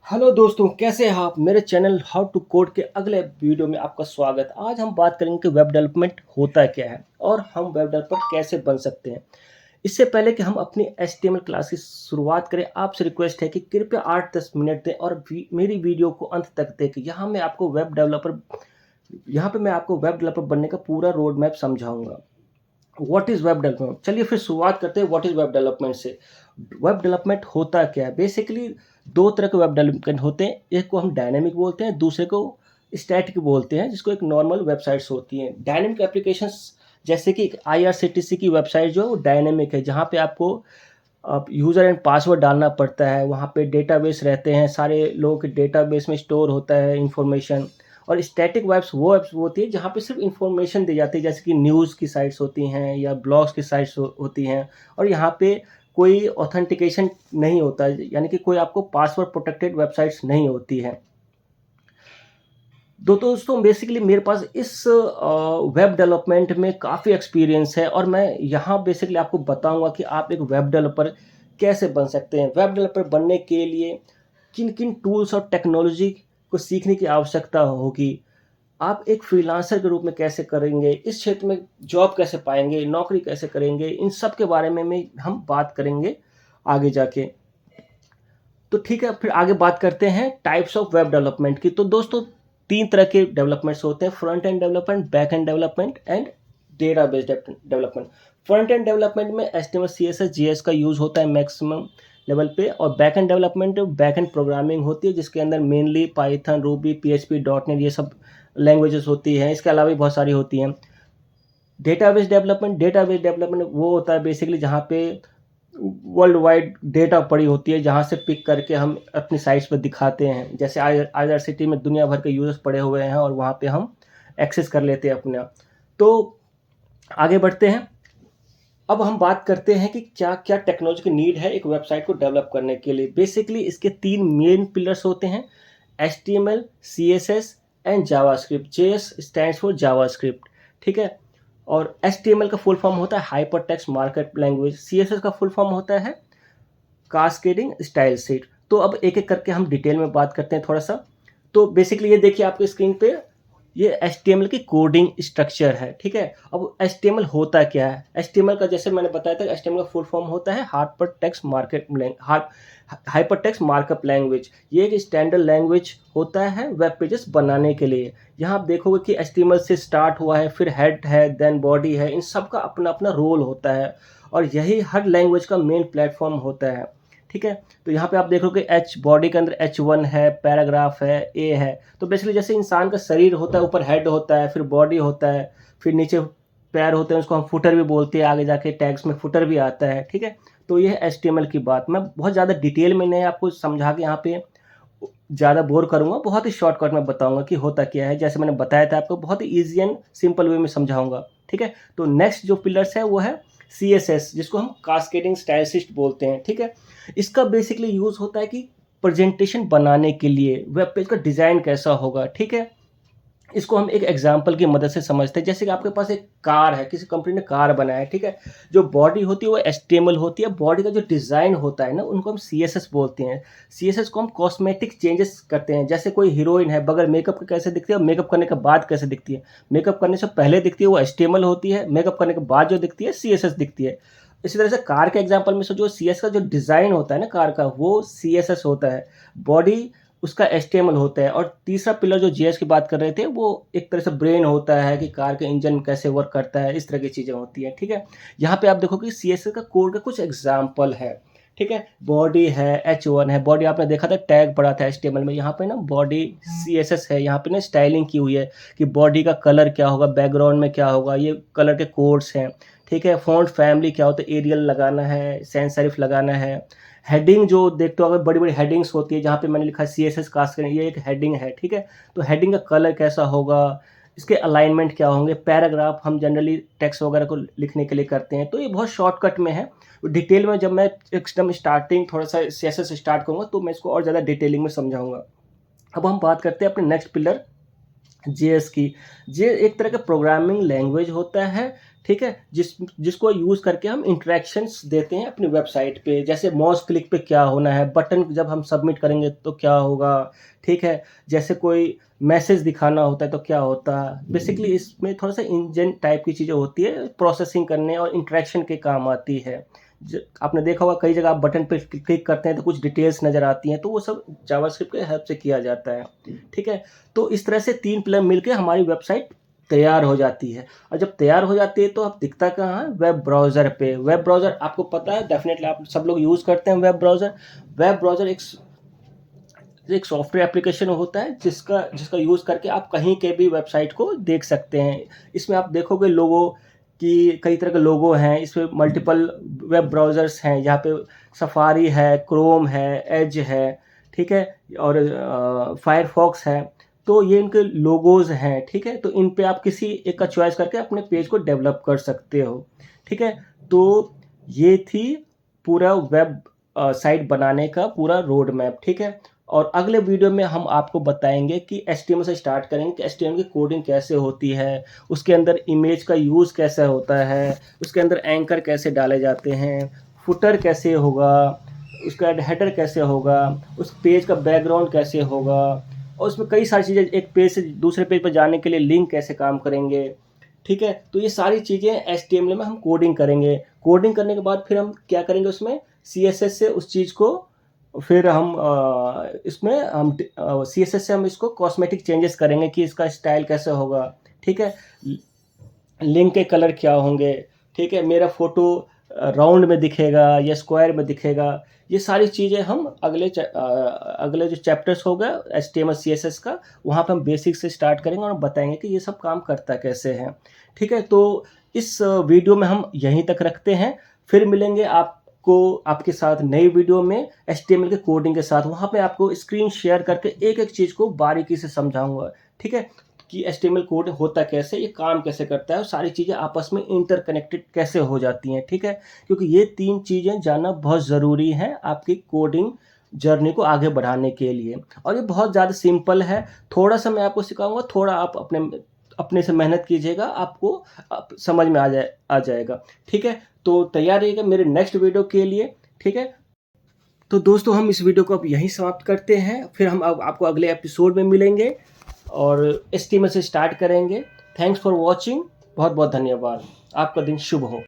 Hello दोस्तों, कैसे हैं आप? मेरे चैनल हाउ टू कोड के अगले वीडियो में आपका स्वागत। आज हम बात करेंगे कि वेब डेवलपमेंट होता क्या है और हम वेब डेवलपर कैसे बन सकते हैं। इससे पहले कि हम अपनी एचटीएमएल क्लास की शुरुआत करें, आपसे रिक्वेस्ट है कि कृपया 8-10 मिनट दें और मेरी वीडियो को अंत तक देखें। यहाँ पे मैं आपको वेब डेवलपर बनने का पूरा रोड मैप समझाऊंगा। What is web development? चलिए फिर शुरुआत करते हैं व्हाट इज़ वेब डेवलपमेंट से। वेब डेवलपमेंट होता क्या है? बेसिकली दो तरह के वेब डेवलपमेंट होते हैं। एक को हम डायनेमिक बोलते हैं, दूसरे को स्टैटिक बोलते हैं, जिसको एक नॉर्मल वेबसाइट्स होती हैं। डायनेमिक एप्लीकेशंस जैसे कि आईआरसीटीसी की वेबसाइट जो है वो डायनेमिक है, जहाँ पे आपको आप यूज़र एंड पासवर्ड डालना पड़ता है। वहाँ पे डेटाबेस रहते हैं, सारे लोगों के डेटाबेस में स्टोर होता है इंफॉर्मेशन। और स्टैटिक वेब्स होती है जहाँ पे सिर्फ इंफॉर्मेशन दी जाती है, जैसे कि न्यूज़ की साइट्स होती हैं या ब्लॉग्स की साइट्स होती हैं। और यहाँ पे कोई ऑथेंटिकेशन नहीं होता है, यानी कि कोई आपको पासवर्ड प्रोटेक्टेड वेबसाइट्स नहीं होती है। दोस्तों, बेसिकली मेरे पास इस वेब डेवलपमेंट में काफ़ी एक्सपीरियंस है और मैं यहाँ बेसिकली आपको बताऊंगा कि आप एक वेब डेवलपर कैसे बन सकते हैं। वेब डेवलपर बनने के लिए किन किन टूल्स और टेक्नोलॉजी को सीखने की आवश्यकता होगी, आप एक फ्रीलांसर के रूप में कैसे करेंगे, इस क्षेत्र में जॉब कैसे पाएंगे, नौकरी कैसे करेंगे, इन सब के बारे में हम बात करेंगे आगे जाके। तो ठीक है, फिर आगे बात करते हैं टाइप्स ऑफ वेब डेवलपमेंट की। तो दोस्तों, तीन तरह के डेवलपमेंट्स होते हैं: front end development, back and development and database development. Front end development में एचटीएमएल सीएसएस जीएस का यूज होता है मैक्सिमम लेवल पे। और back and development back and programming होती है, जिसके अंदर mainly Python, Ruby, PHP, dot net, ये सब लैंग्वेजेस होती हैं। इसके अलावा भी बहुत सारी होती हैं। डेटाबेस डेवलपमेंट वो होता है बेसिकली जहाँ पे वर्ल्ड वाइड डेटा पड़ी होती है, जहाँ से पिक करके हम अपनी साइट्स पर दिखाते हैं। जैसे आईआरसीटी में दुनिया भर के यूजर्स पड़े हुए हैं और वहाँ पे हम एक्सेस कर लेते हैं अपना। तो आगे बढ़ते हैं। अब हम बात करते हैं कि क्या क्या टेक्नोलॉजी की नीड है एक वेबसाइट को डेवलप करने के लिए। बेसिकली इसके तीन मेन पिलर्स होते हैं: HTML, CSS and JavaScript. JS stands for JavaScript, ठीक है। और HTML का फुल फॉर्म होता है hyper text markup language. CSS का फुल फॉर्म होता है कास्केडिंग स्टाइल शीट। तो अब एक एक करके हम डिटेल में बात करते हैं थोड़ा सा। तो बेसिकली ये देखिए आपकी स्क्रीन पे, ये HTML की कोडिंग स्ट्रक्चर है, ठीक है। अब HTML होता क्या है? HTML का जैसे मैंने बताया था, HTML का फुल फॉर्म होता है हाइपर टेक्स्ट मार्कअप लैंग्वेज। ये एक स्टैंडर्ड लैंग्वेज होता है वेब पेजेस बनाने के लिए। यहाँ आप देखोगे कि HTML से स्टार्ट हुआ है, फिर हेड है, देन बॉडी है। इन सब का अपना अपना रोल होता है और यही हर लैंग्वेज का मेन प्लेटफॉर्म होता है, ठीक है। तो यहाँ पे आप देखोगे एच बॉडी के अंदर H1 है, पैराग्राफ है, ए है। तो बेसिकली जैसे इंसान का शरीर होता है, ऊपर हेड होता है, फिर बॉडी होता है, फिर नीचे पैर होते हैं, उसको हम फुटर भी बोलते हैं। आगे जाके टैग्स में फुटर भी आता है, ठीक है। तो ये है HTML की बात। मैं बहुत ज़्यादा डिटेल में नहीं आपको समझा के यहाँ पे ज़्यादा बोर करूँगा, बहुत ही शॉर्टकट में बताऊँगा कि होता क्या है। जैसे मैंने बताया था आपको, बहुत ही ईजी एंड सिंपल वे में समझाऊँगा, ठीक है। तो नेक्स्ट जो पिलर्स है वो है CSS, जिसको हम कास्केडिंग स्टाइल शीट बोलते हैं, ठीक है। इसका बेसिकली यूज़ होता है कि प्रेजेंटेशन बनाने के लिए वेब पेज का डिज़ाइन कैसा होगा, ठीक है। इसको हम एक एग्जांपल की मदद से समझते हैं। जैसे कि आपके पास एक कार है, किसी कंपनी ने कार बनाया है, ठीक है। जो बॉडी होती है वो HTML होती है। बॉडी का जो डिज़ाइन होता है ना, उनको हम CSS बोलते हैं। CSS को हम कॉस्मेटिक चेंजेस करते हैं। जैसे कोई हीरोइन है, बगैर मेकअप के कैसे दिखती है और मेकअप करने के बाद कैसे दिखती है। मेकअप करने से पहले दिखती है वो HTML होती है, मेकअप करने के बाद जो दिखती है CSS दिखती है। इसी तरह से कार के एग्जाम्पल में से जो CS का जो डिज़ाइन होता है ना कार का, वो CSS होता है। बॉडी उसका HTML होता है। और तीसरा पिलर जो जीएस की बात कर रहे थे, वो एक तरह से ब्रेन होता है कि कार के इंजन कैसे वर्क करता है, इस तरह की चीज़ें होती हैं, ठीक है। यहाँ पे आप देखो कि CSS का कोड का कुछ एग्जाम्पल है, ठीक है। बॉडी है, H1 है। बॉडी आपने देखा था, टैग पड़ा था HTML में। यहाँ पे ना बॉडी CSS है। यहाँ पे ना स्टाइलिंग की हुई है कि बॉडी का कलर क्या होगा, बैकग्राउंड में क्या होगा, ये कलर के कोड्स हैं, ठीक है। फ़ॉन्ट फैमिली क्या होता है, एरियल लगाना है, सैंस सेरिफ लगाना है। हेडिंग जो देखते हो, अगर बड़ी बड़ी हेडिंग्स होती है, जहाँ पे मैंने लिखा है CSS कास्ट करें, ये एक हेडिंग है, ठीक है। तो हेडिंग का कलर कैसा होगा, इसके अलाइनमेंट क्या होंगे। पैराग्राफ हम जनरली टेक्स्ट वगैरह को लिखने के लिए करते हैं। तो ये बहुत शॉर्टकट में है। डिटेल में जब मैं एकदम स्टार्टिंग थोड़ा सा CSS स्टार्ट करूँगा तो मैं इसको और ज़्यादा डिटेलिंग में समझाऊंगा। अब हम बात करते हैं अपने नेक्स्ट पिलर JS की। जे एक तरह का प्रोग्रामिंग लैंग्वेज होता है, ठीक है, जिसको यूज़ करके हम इंटरेक्शंस देते हैं अपनी वेबसाइट पे। जैसे माउस क्लिक पे क्या होना है, बटन जब हम सबमिट करेंगे तो क्या होगा, ठीक है? जैसे कोई मैसेज दिखाना होता है तो क्या होता है। बेसिकली इसमें थोड़ा-सा इंजन टाइप की चीज़ें होती है, प्रोसेसिंग करने और इंटरेक्शन के काम आती है। आपने देखा होगा कई जगह आप बटन पे क्लिक करते हैं तो कुछ डिटेल्स नज़र आती हैं, तो वो सब जावास्क्रिप्ट के हेल्प से किया जाता है, ठीक है? तो इस तरह से 3 प्लग मिलके हमारी वेबसाइट तैयार हो जाती है। और जब तैयार हो जाती है तो अब दिखता कहाँ है? वेब ब्राउज़र पे। वेब ब्राउज़र आपको पता है, डेफ़िनेटली आप सब लोग यूज़ करते हैं वेब ब्राउज़र। वेब ब्राउज़र एक सॉफ्टवेयर एप्लीकेशन होता है जिसका जिसका यूज़ करके आप कहीं के भी वेबसाइट को देख सकते हैं। इसमें आप देखोगे लोगो कि कई तरह के लोगो हैं, इसमें मल्टीपल वेब ब्राउज़र्स हैं, यहाँ पे सफारी है, क्रोम है, एज है, ठीक है? और फायरफॉक्स है। तो ये इनके लोगोज़ हैं, ठीक है? तो इन पे आप किसी एक का चॉइस करके अपने पेज को डेवलप कर सकते हो, ठीक है? तो ये थी पूरा वेब साइट बनाने का पूरा रोड मैप, ठीक है? और अगले वीडियो में हम आपको बताएँगे कि एचटीएमएल से स्टार्ट करेंगे कि एचटीएमएल की कोडिंग कैसे होती है, उसके अंदर इमेज का यूज़ कैसे होता है, उसके अंदर एंकर कैसे डाले जाते हैं, फुटर कैसे होगा, उसका हेडर कैसे होगा, उस पेज का बैकग्राउंड कैसे होगा, और उसमें कई सारी चीज़ें, एक पेज से दूसरे पेज पर जाने के लिए लिंक कैसे काम करेंगे, ठीक है? तो ये सारी चीज़ें एचटीएमएल में हम कोडिंग करेंगे। कोडिंग करने के बाद फिर हम क्या करेंगे, उसमें सीएसएस से उस चीज़ को फिर हम इसमें हम सीएसएस से हम इसको कॉस्मेटिक चेंजेस करेंगे कि इसका स्टाइल कैसे होगा, ठीक है? लिंक के कलर क्या होंगे, ठीक है? मेरा फ़ोटो राउंड में दिखेगा या स्क्वायर में दिखेगा। ये सारी चीज़ें हम अगले जो चैप्टर्स होगा एचटीएमएल सीएसएस का, वहाँ पे हम बेसिक से स्टार्ट करेंगे और बताएँगे कि ये सब काम करता कैसे है, ठीक है? तो इस वीडियो में हम यहीं तक रखते हैं। फिर मिलेंगे आपको आपके साथ नई वीडियो में एचटीएमएल के कोडिंग के साथ। वहाँ पे आपको स्क्रीन शेयर करके एक-एक चीज़ को बारीकी से समझाऊँगा, ठीक है? कि एचटीएमएल कोड होता कैसे, ये काम कैसे करता है और सारी चीज़ें आपस में इंटरकनेक्टेड कैसे हो जाती हैं, ठीक है? क्योंकि ये 3 चीज़ें जानना बहुत ज़रूरी है आपकी कोडिंग जर्नी को आगे बढ़ाने के लिए। और ये बहुत ज़्यादा सिंपल है, थोड़ा-सा मैं आपको सिखाऊँगा, थोड़ा आप अपने से मेहनत कीजिएगा, आपको समझ में आ जाएगा, ठीक है? तो तैयार रहिएगा मेरे नेक्स्ट वीडियो के लिए, ठीक है? तो दोस्तों हम इस वीडियो को अब यहीं समाप्त करते हैं, फिर हम अब आपको अगले एपिसोड में मिलेंगे और एचटीएमएल से स्टार्ट करेंगे। थैंक्स फॉर वॉचिंग, बहुत-बहुत धन्यवाद। आपका दिन शुभ हो।